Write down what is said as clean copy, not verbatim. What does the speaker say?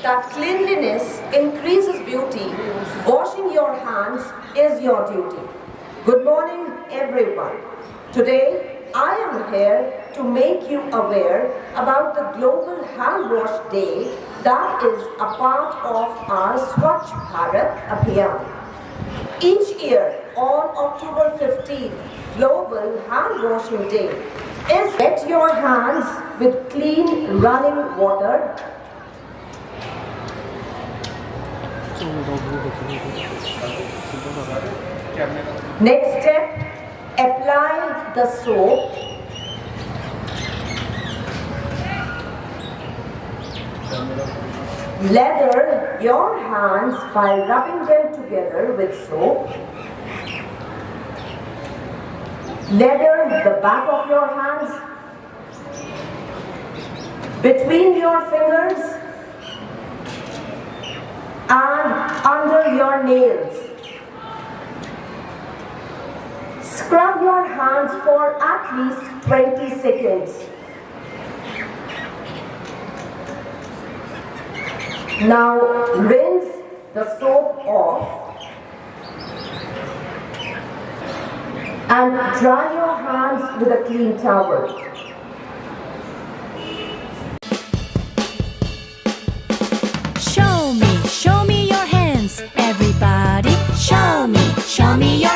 that cleanliness increases beauty, washing your hands is your duty. Good morning, everyone. Today, I am here to make you aware about the Global Hand Wash Day that is a part of our Swachh Bharat Abhiyan. Each year on October 15th, Global Hand Washing Day is wet your hands with clean running water. Next step, apply the soap. Lather your hands by rubbing them together with soap. Lather the back of your hands, between your fingers and under your nails. Scrub your hands for at least 20 seconds. Now rinse the soap off and dry your hands with a clean towel. Show me your hands, everybody. Show me your